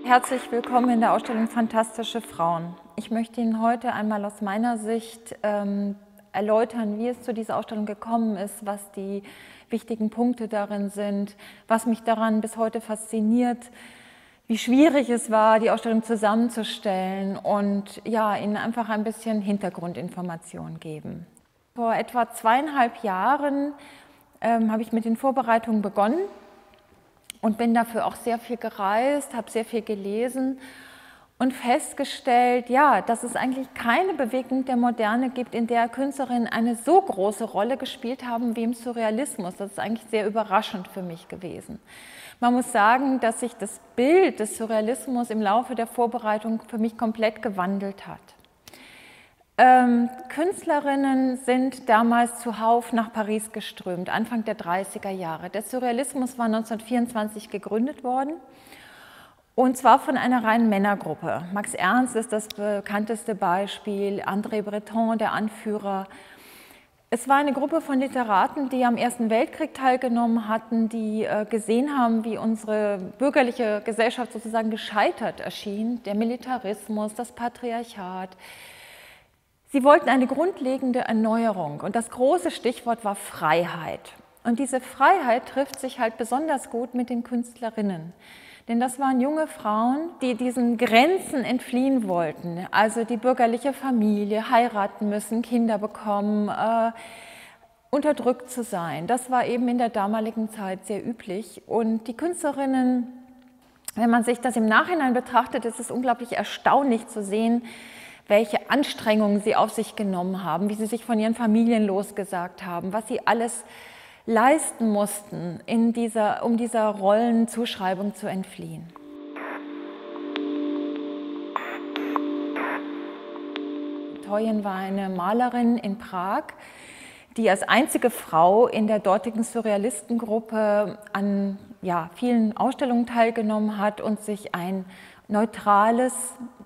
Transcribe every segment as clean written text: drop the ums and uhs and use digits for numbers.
Herzlich willkommen in der Ausstellung Fantastische Frauen. Ich möchte Ihnen heute einmal aus meiner Sicht erläutern, wie es zu dieser Ausstellung gekommen ist, was die wichtigen Punkte darin sind, was mich daran bis heute fasziniert, wie schwierig es war, die Ausstellung zusammenzustellen und ja, Ihnen einfach ein bisschen Hintergrundinformationen geben. Vor etwa 2,5 Jahren habe ich mit den Vorbereitungen begonnen und bin dafür auch sehr viel gereist, habe sehr viel gelesen und festgestellt, ja, dass es eigentlich keine Bewegung der Moderne gibt, in der Künstlerinnen eine so große Rolle gespielt haben wie im Surrealismus. Das ist eigentlich sehr überraschend für mich gewesen. Man muss sagen, dass sich das Bild des Surrealismus im Laufe der Vorbereitung für mich komplett gewandelt hat. Künstlerinnen sind damals zuhauf nach Paris geströmt, Anfang der 30er Jahre. Der Surrealismus war 1924 gegründet worden, und zwar von einer reinen Männergruppe. Max Ernst ist das bekannteste Beispiel, André Breton, der Anführer. Es war eine Gruppe von Literaten, die am Ersten Weltkrieg teilgenommen hatten, die gesehen haben, wie unsere bürgerliche Gesellschaft sozusagen gescheitert erschien, der Militarismus, das Patriarchat. Sie wollten eine grundlegende Erneuerung, und das große Stichwort war Freiheit. Und diese Freiheit trifft sich halt besonders gut mit den Künstlerinnen. Denn das waren junge Frauen, die diesen Grenzen entfliehen wollten, also die bürgerliche Familie, heiraten müssen, Kinder bekommen, unterdrückt zu sein. Das war eben in der damaligen Zeit sehr üblich. Und die Künstlerinnen, wenn man sich das im Nachhinein betrachtet, ist es unglaublich erstaunlich zu sehen, welche Anstrengungen sie auf sich genommen haben, wie sie sich von ihren Familien losgesagt haben, was sie alles leisten mussten, um dieser Rollenzuschreibung zu entfliehen. Toyen war eine Malerin in Prag, die als einzige Frau in der dortigen Surrealistengruppe an vielen Ausstellungen teilgenommen hat und sich ein neutrales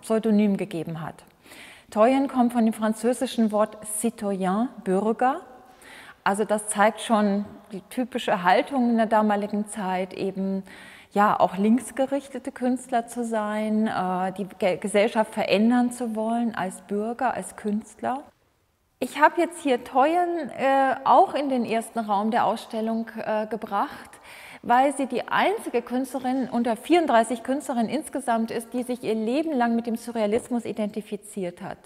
Pseudonym gegeben hat. Toyen kommt von dem französischen Wort citoyen, Bürger. Also das zeigt schon die typische Haltung in der damaligen Zeit, eben auch linksgerichtete Künstler zu sein, die Gesellschaft verändern zu wollen als Bürger, als Künstler. Ich habe jetzt hier Toyen auch in den ersten Raum der Ausstellung gebracht, weil sie die einzige Künstlerin unter 34 Künstlerinnen insgesamt ist, die sich ihr Leben lang mit dem Surrealismus identifiziert hat.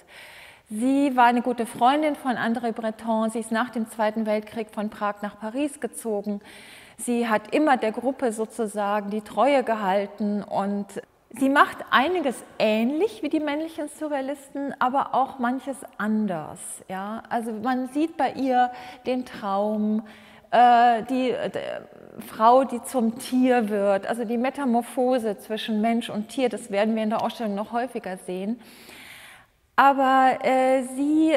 Sie war eine gute Freundin von André Breton, sie ist nach dem Zweiten Weltkrieg von Prag nach Paris gezogen. Sie hat immer der Gruppe sozusagen die Treue gehalten und sie macht einiges ähnlich wie die männlichen Surrealisten, aber auch manches anders. Ja? Also man sieht bei ihr den Traum, die Frau, die zum Tier wird, also die Metamorphose zwischen Mensch und Tier, das werden wir in der Ausstellung noch häufiger sehen. Aber sie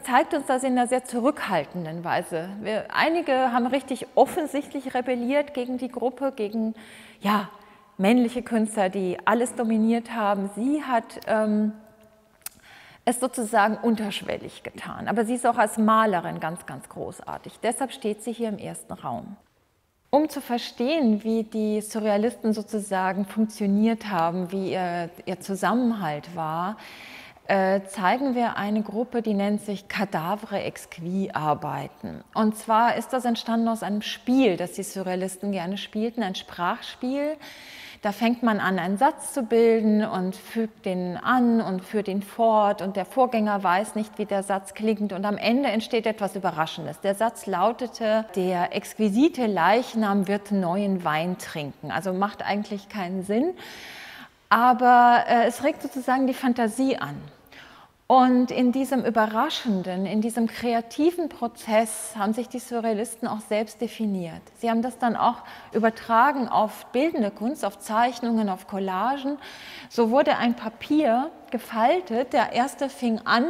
zeigt uns das in einer sehr zurückhaltenden Weise. Einige haben richtig offensichtlich rebelliert gegen die Gruppe, gegen männliche Künstler, die alles dominiert haben. Sie hat es sozusagen unterschwellig getan. Aber sie ist auch als Malerin ganz, ganz großartig. Deshalb steht sie hier im ersten Raum. Um zu verstehen, wie die Surrealisten sozusagen funktioniert haben, wie ihr Zusammenhalt war, zeigen wir eine Gruppe, die nennt sich Cadavre Exquis-Arbeiten. Und zwar ist das entstanden aus einem Spiel, das die Surrealisten gerne spielten, ein Sprachspiel. Da fängt man an, einen Satz zu bilden und fügt den an und führt ihn fort, und der Vorgänger weiß nicht, wie der Satz klingt, und am Ende entsteht etwas Überraschendes. Der Satz lautete: Der exquisite Leichnam wird neuen Wein trinken. Also macht eigentlich keinen Sinn, aber es regt sozusagen die Fantasie an. Und in diesem überraschenden, in diesem kreativen Prozess haben sich die Surrealisten auch selbst definiert. Sie haben das dann auch übertragen auf bildende Kunst, auf Zeichnungen, auf Collagen. So wurde ein Papier gefaltet. Der erste fing an,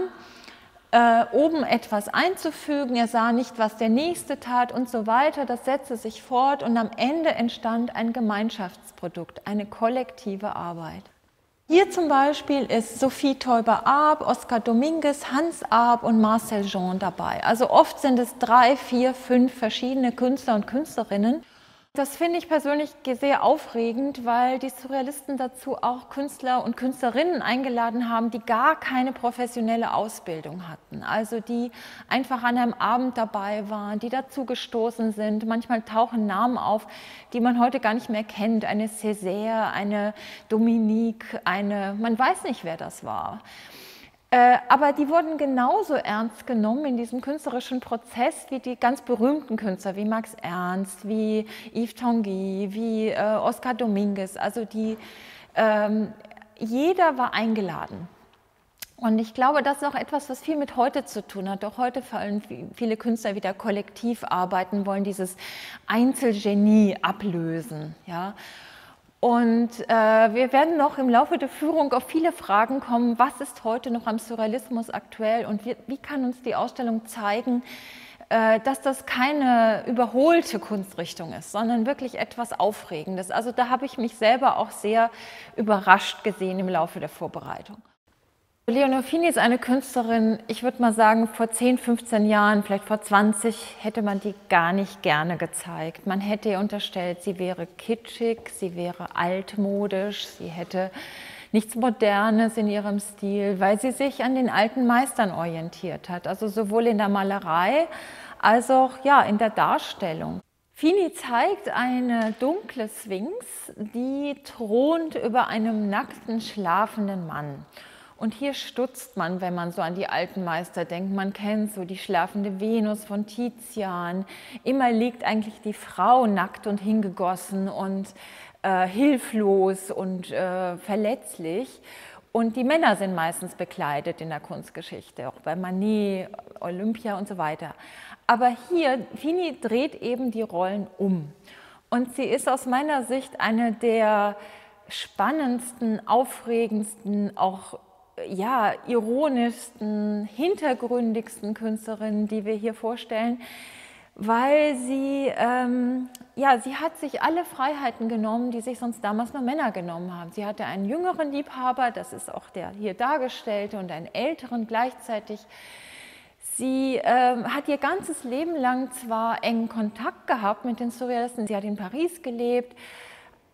oben etwas einzufügen. Er sah nicht, was der nächste tat und so weiter. Das setzte sich fort und am Ende entstand ein Gemeinschaftsprodukt, eine kollektive Arbeit. Hier zum Beispiel ist Sophie Teuber-Arp, Oscar Dominguez, Hans Arp und Marcel Jean dabei. Also oft sind es 3, 4, 5 verschiedene Künstler und Künstlerinnen. Das finde ich persönlich sehr aufregend, weil die Surrealisten dazu auch Künstler und Künstlerinnen eingeladen haben, die gar keine professionelle Ausbildung hatten. Also die einfach an einem Abend dabei waren, die dazu gestoßen sind. Manchmal tauchen Namen auf, die man heute gar nicht mehr kennt. Eine Césaire, eine Dominique, man weiß nicht, wer das war. Aber die wurden genauso ernst genommen in diesem künstlerischen Prozess wie die ganz berühmten Künstler, wie Max Ernst, wie Yves Tanguy, wie Oscar Dominguez. Also jeder war eingeladen. Und ich glaube, das ist auch etwas, was viel mit heute zu tun hat. Auch heute wollen viele Künstler wieder kollektiv arbeiten, wollen dieses Einzelgenie ablösen. Ja? Und wir werden noch im Laufe der Führung auf viele Fragen kommen, was ist heute noch am Surrealismus aktuell und wie kann uns die Ausstellung zeigen, dass das keine überholte Kunstrichtung ist, sondern wirklich etwas Aufregendes. Also da habe ich mich selber auch sehr überrascht gesehen im Laufe der Vorbereitung. Leonore Fini ist eine Künstlerin, ich würde mal sagen, vor 10, 15 Jahren, vielleicht vor 20, hätte man die gar nicht gerne gezeigt. Man hätte ihr unterstellt, sie wäre kitschig, sie wäre altmodisch, sie hätte nichts Modernes in ihrem Stil, weil sie sich an den alten Meistern orientiert hat, also sowohl in der Malerei als auch ja, in der Darstellung. Fini zeigt eine dunkle Sphinx, die thront über einem nackten, schlafenden Mann. Und hier stutzt man, wenn man so an die alten Meister denkt. Man kennt so die schlafende Venus von Tizian. Immer liegt eigentlich die Frau nackt und hingegossen und hilflos und verletzlich. Und die Männer sind meistens bekleidet in der Kunstgeschichte, auch bei Manet, Olympia und so weiter. Aber hier, Fini dreht eben die Rollen um. Und sie ist aus meiner Sicht eine der spannendsten, aufregendsten, auch ja, ironischsten, hintergründigsten Künstlerinnen, die wir hier vorstellen, weil sie hat sich alle Freiheiten genommen, die sich sonst damals nur Männer genommen haben. Sie hatte einen jüngeren Liebhaber, das ist auch der hier dargestellte, und einen älteren gleichzeitig. Sie hat ihr ganzes Leben lang zwar engen Kontakt gehabt mit den Surrealisten, sie hat in Paris gelebt,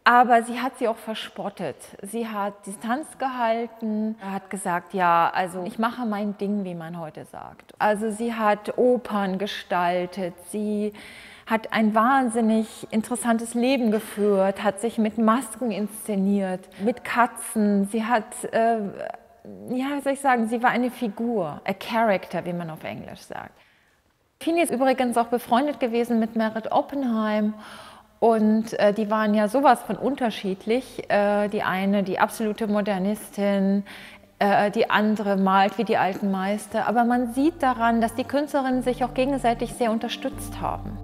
aber sie hat sie auch verspottet. Sie hat Distanz gehalten, hat gesagt, ja, also ich mache mein Ding, wie man heute sagt. Also sie hat Opern gestaltet, sie hat ein wahnsinnig interessantes Leben geführt, hat sich mit Masken inszeniert, mit Katzen. Sie hat, ja, wie soll ich sagen, sie war eine Figur, a character, wie man auf Englisch sagt. Fini ist übrigens auch befreundet gewesen mit Meret Oppenheim. Und die waren ja sowas von unterschiedlich. Die eine, die absolute Modernistin, die andere malt wie die alten Meister. Aber man sieht daran, dass die Künstlerinnen sich auch gegenseitig sehr unterstützt haben.